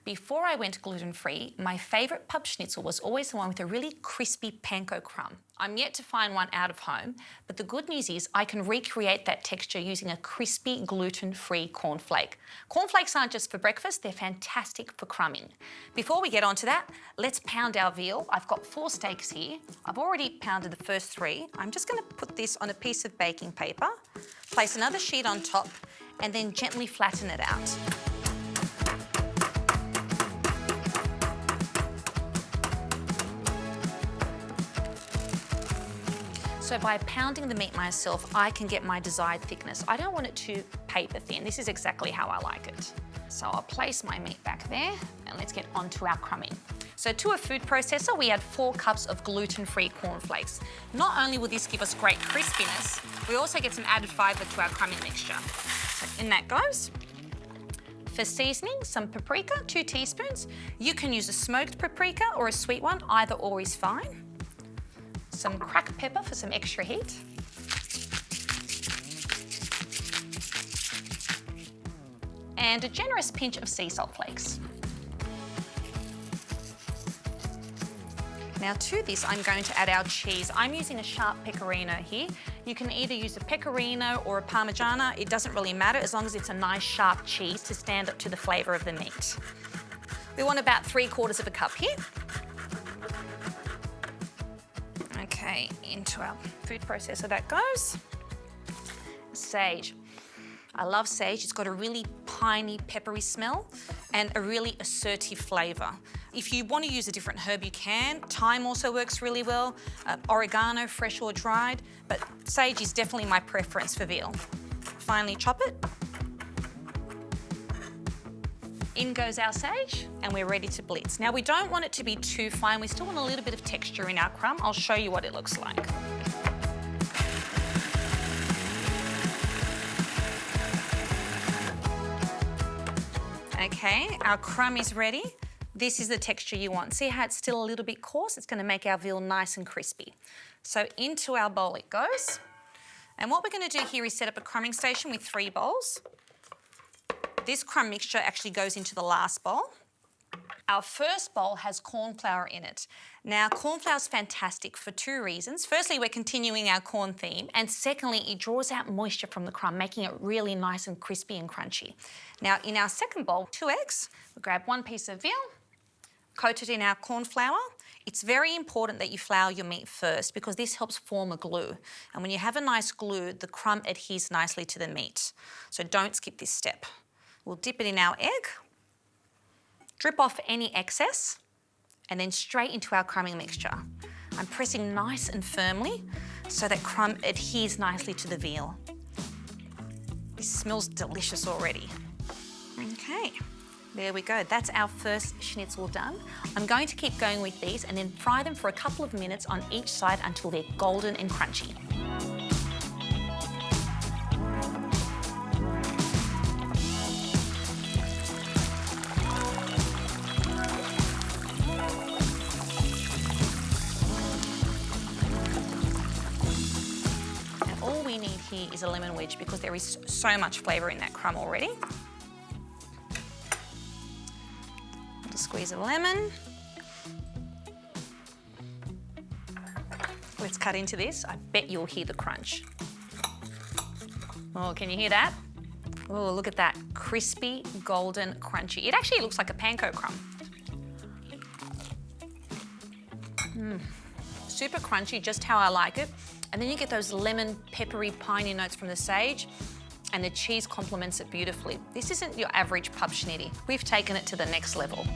Before I went gluten-free, my favourite pub schnitzel was always the one with a really crispy panko crumb. I'm yet to find one out of home, but the good news is I can recreate that texture using a crispy gluten-free cornflake. Cornflakes aren't just for breakfast, they're fantastic for crumbing. Before we get onto that, let's pound our veal. I've got 4 steaks here. I've already pounded the first 3. I'm just going to put this on a piece of baking paper, place another sheet on top, and then gently flatten it out. So by pounding the meat myself, I can get my desired thickness. I don't want it too paper thin. This is exactly how I like it. So I'll place my meat back there and let's get onto our crumbing. So to a food processor, we add 4 cups of gluten-free cornflakes. Not only will this give us great crispiness, we also get some added fibre to our crumbing mixture. So in that goes. For seasoning, some paprika, 2 teaspoons. You can use a smoked paprika or a sweet one, either or is fine. Some cracked pepper for some extra heat. And a generous pinch of sea salt flakes. Now to this, I'm going to add our cheese. I'm using a sharp pecorino here. You can either use a pecorino or a parmigiana. It doesn't really matter as long as it's a nice sharp cheese to stand up to the flavour of the meat. We want about 3/4 cup here. Okay, into our food processor that goes. Sage. I love sage. It's got a really piney, peppery smell and a really assertive flavour. If you want to use a different herb, you can. Thyme also works really well. Oregano, fresh or dried, but sage is definitely my preference for veal. Finally chop it. In goes our sage, and we're ready to blitz. Now, we don't want it to be too fine. We still want a little bit of texture in our crumb. I'll show you what it looks like. Okay, our crumb is ready. This is the texture you want. See how it's still a little bit coarse? It's going to make our veal nice and crispy. So into our bowl it goes. And what we're going to do here is set up a crumbing station with 3 bowls. This crumb mixture actually goes into the last bowl. Our first bowl has cornflour in it. Now, cornflour is fantastic for 2 reasons. Firstly, we're continuing our corn theme, and secondly, it draws out moisture from the crumb, making it really nice and crispy and crunchy. Now, in our second bowl, 2 eggs. We'll grab 1 piece of veal, coat it in our cornflour. It's very important that you flour your meat first because this helps form a glue. And when you have a nice glue, the crumb adheres nicely to the meat. So don't skip this step. We'll dip it in our egg, drip off any excess, and then straight into our crumbing mixture. I'm pressing nice and firmly so that crumb adheres nicely to the veal. This smells delicious already. Okay, there we go. That's our first schnitzel done. I'm going to keep going with these and then fry them for a couple of minutes on each side until they're golden and crunchy. Here is a lemon wedge because there is so much flavour in that crumb already. Just squeeze a lemon. Let's cut into this. I bet you'll hear the crunch. Oh, can you hear that? Oh, look at that. Crispy, golden, crunchy. It actually looks like a panko crumb. Super crunchy, just how I like it. And then you get those lemon, peppery, piney notes from the sage, and the cheese complements it beautifully. This isn't your average pub schnitty. We've taken it to the next level.